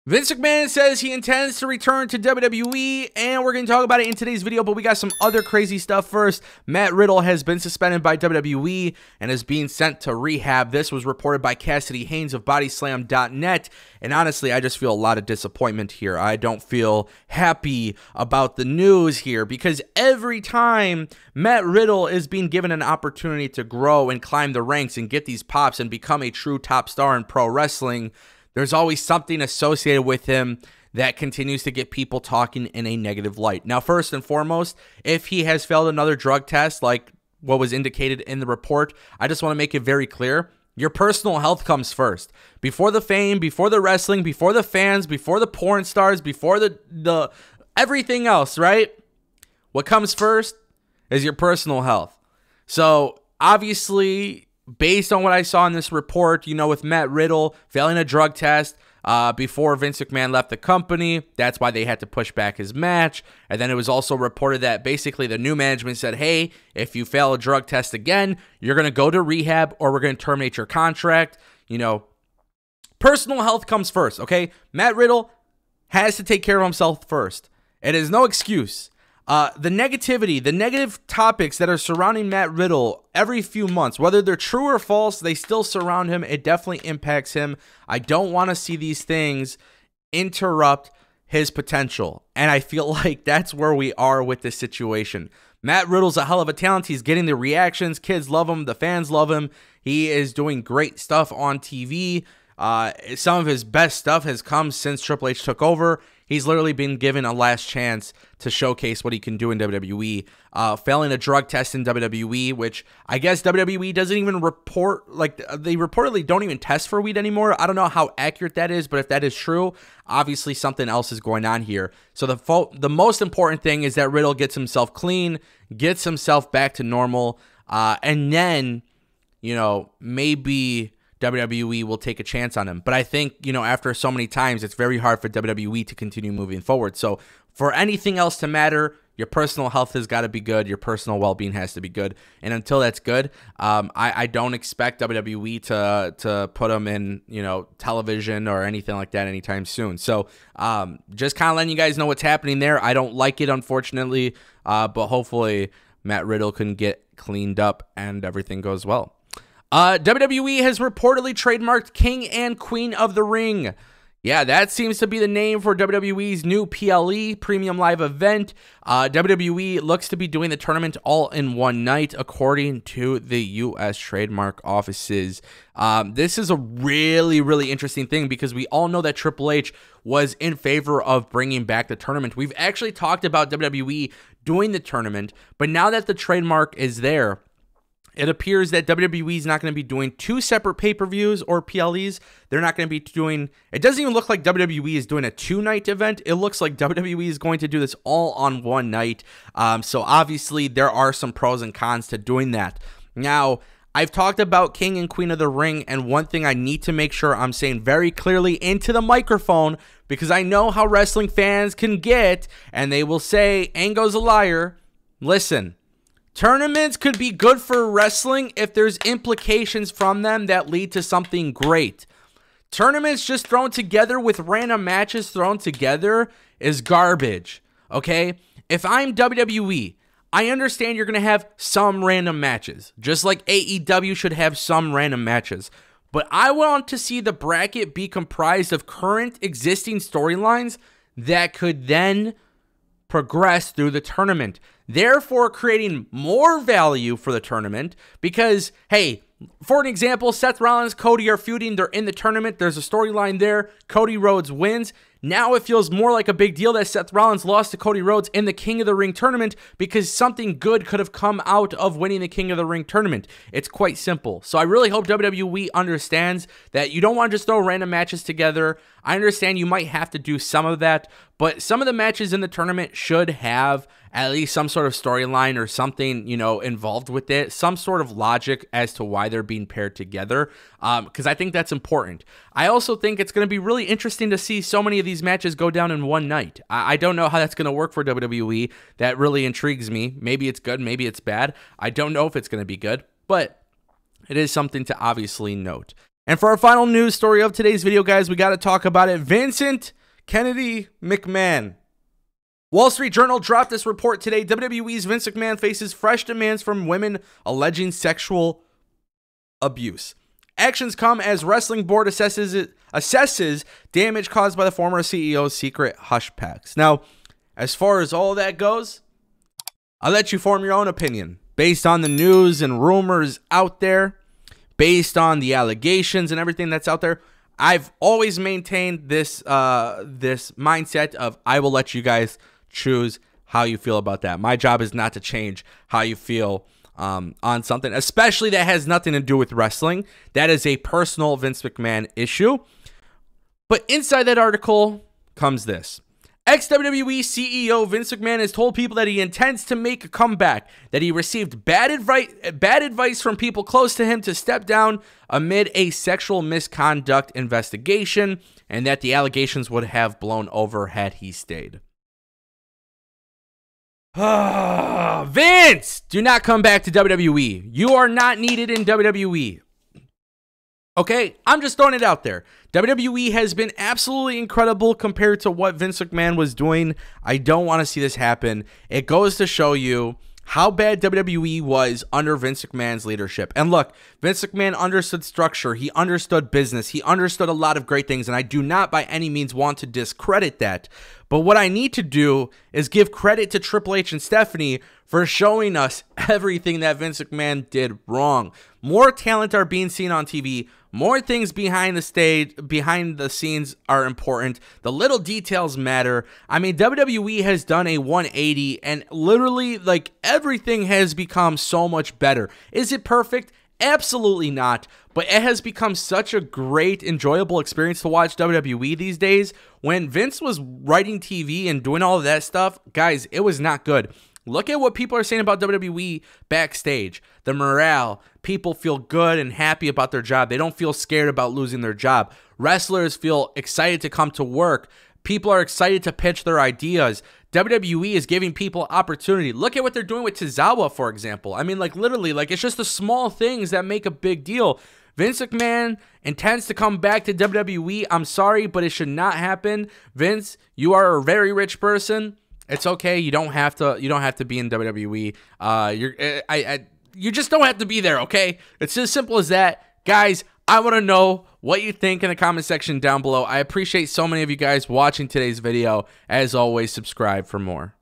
Vince McMahon says he intends to return to WWE, and we're going to talk about it in today's video, but we got some other crazy stuff first. Matt Riddle has been suspended by WWE and is being sent to rehab. This was reported by Cassidy Haynes of Bodyslam.net, and honestly, I just feel a lot of disappointment here. I don't feel happy about the news here, because every time Matt Riddle is being given an opportunity to grow and climb the ranks and get these pops and become a true top star in pro wrestling, there's always something associated with him that continues to get people talking in a negative light. Now, first and foremost, if he has failed another drug test like what was indicated in the report, I just want to make it very clear. Your personal health comes first. Before the fame, before the wrestling, before the fans, before the porn stars, before the everything else, right? What comes first is your personal health. So, obviously, based on what I saw in this report, you know, with Matt Riddle failing a drug test before Vince McMahon left the company, that's why they had to push back his match. And then it was also reported that basically the new management said, hey, if you fail a drug test again, you're going to go to rehab or we're going to terminate your contract. You know, personal health comes first, okay? Matt Riddle has to take care of himself first. It is no excuse. The negativity, the negative topics that are surrounding Matt Riddle every few months, whether they're true or false, they still surround him. It definitely impacts him. I don't want to see these things interrupt his potential. And I feel like that's where we are with this situation. Matt Riddle's a hell of a talent. He's getting the reactions. Kids love him. The fans love him. He is doing great stuff on TV. Some of his best stuff has come since Triple H took over. He's literally been given a last chance to showcase what he can do in WWE. Failing a drug test in WWE, which I guess WWE doesn't even report, like they reportedly don't even test for weed anymore. I don't know how accurate that is, but if that is true, obviously something else is going on here. So the most important thing is that Riddle gets himself clean, gets himself back to normal, and then, you know, maybe WWE will take a chance on him. But I think, you know, after so many times, it's very hard for WWE to continue moving forward. So for anything else to matter, your personal health has got to be good. Your personal well-being has to be good. And until that's good, I don't expect WWE to put him in, you know, television or anything like that anytime soon. So just kind of letting you guys know what's happening there. I don't like it, unfortunately, but hopefully Matt Riddle can get cleaned up and everything goes well. WWE has reportedly trademarked King and Queen of the Ring. Yeah, that seems to be the name for WWE's new PLE, Premium Live Event. WWE looks to be doing the tournament all in one night, according to the U.S. trademark offices. This is a really, really interesting thing because we all know that Triple H was in favor of bringing back the tournament. We've actually talked about WWE doing the tournament, but now that the trademark is there, it appears that WWE is not going to be doing two separate pay-per-views or PLEs. They're not going to be doing... It doesn't even look like WWE is doing a two-night event. It looks like WWE is going to do this all on one night. So obviously, there are some pros and cons to doing that. Now, I've talked about King and Queen of the Ring, and one thing I need to make sure I'm saying very clearly into the microphone, because I know how wrestling fans can get, and they will say, Ango's a liar. Listen. Tournaments could be good for wrestling if there's implications from them that lead to something great. Tournaments just thrown together with random matches thrown together is garbage, okay? If I'm WWE, I understand you're going to have some random matches, just like AEW should have some random matches. But I want to see the bracket be comprised of current existing storylines that could then progress through the tournament, therefore creating more value for the tournament. Because, hey, for an example, Seth Rollins, Cody are feuding. They're in the tournament. There's a storyline there. Cody Rhodes wins. Now it feels more like a big deal that Seth Rollins lost to Cody Rhodes in the King of the Ring tournament because something good could have come out of winning the King of the Ring tournament. It's quite simple. So I really hope WWE understands that you don't want to just throw random matches together. I understand you might have to do some of that, but some of the matches in the tournament should have at least some sort of storyline or something, you know, involved with it, some sort of logic as to why they're being paired together, because I think that's important. I also think it's going to be really interesting to see so many of these matches go down in one night. I don't know how that's going to work for WWE. That really intrigues me. Maybe it's good, maybe it's bad. I don't know if it's going to be good, but it is something to obviously note. And for our final news story of today's video, guys, we got to talk about it. Vincent Kennedy McMahon. Wall Street Journal dropped this report today. WWE's Vince McMahon faces fresh demands from women alleging sexual abuse. Actions come as wrestling board assesses damage caused by the former CEO's secret hush packs. Now, as far as all that goes, I'll let you form your own opinion based on the news and rumors out there, based on the allegations and everything that's out there. I've always maintained this this mindset of I will let you guys choose how you feel about that. My job is not to change how you feel on something, especially that has nothing to do with wrestling. That is a personal Vince McMahon issue. But inside that article comes this. Ex-WWE CEO Vince McMahon has told people that he intends to make a comeback, that he received bad advice from people close to him to step down amid a sexual misconduct investigation, and that the allegations would have blown over had he stayed. Vince, do not come back to WWE. You are not needed in WWE. Okay, I'm just throwing it out there. WWE has been absolutely incredible compared to what Vince McMahon was doing. I don't want to see this happen. It goes to show you how bad WWE was under Vince McMahon's leadership. And look, Vince McMahon understood structure. He understood business. He understood a lot of great things, and I do not by any means want to discredit that. But what I need to do is give credit to Triple H and Stephanie for showing us everything that Vince McMahon did wrong. More talent are being seen on TV. More things behind the scenes are important. The little details matter. I mean, WWE has done a 180 and literally like everything has become so much better. Is it perfect? Absolutely not. But it has become such a great, enjoyable experience to watch WWE these days. When Vince was writing TV and doing all of that stuff, guys, it was not good. Look at what people are saying about WWE backstage. The morale. People feel good and happy about their job. They don't feel scared about losing their job. Wrestlers feel excited to come to work. People are excited to pitch their ideas. WWE is giving people opportunity. Look at what they're doing with Tozawa, for example. I mean, like, literally, like, it's just the small things that make a big deal. Vince McMahon intends to come back to WWE. I'm sorry, but it should not happen. Vince, you are a very rich person. It's okay. You don't have to be in WWE. You just don't have to be there, okay? It's as simple as that. Guys, I want to know what you think in the comment section down below. I appreciate so many of you guys watching today's video. As always, subscribe for more.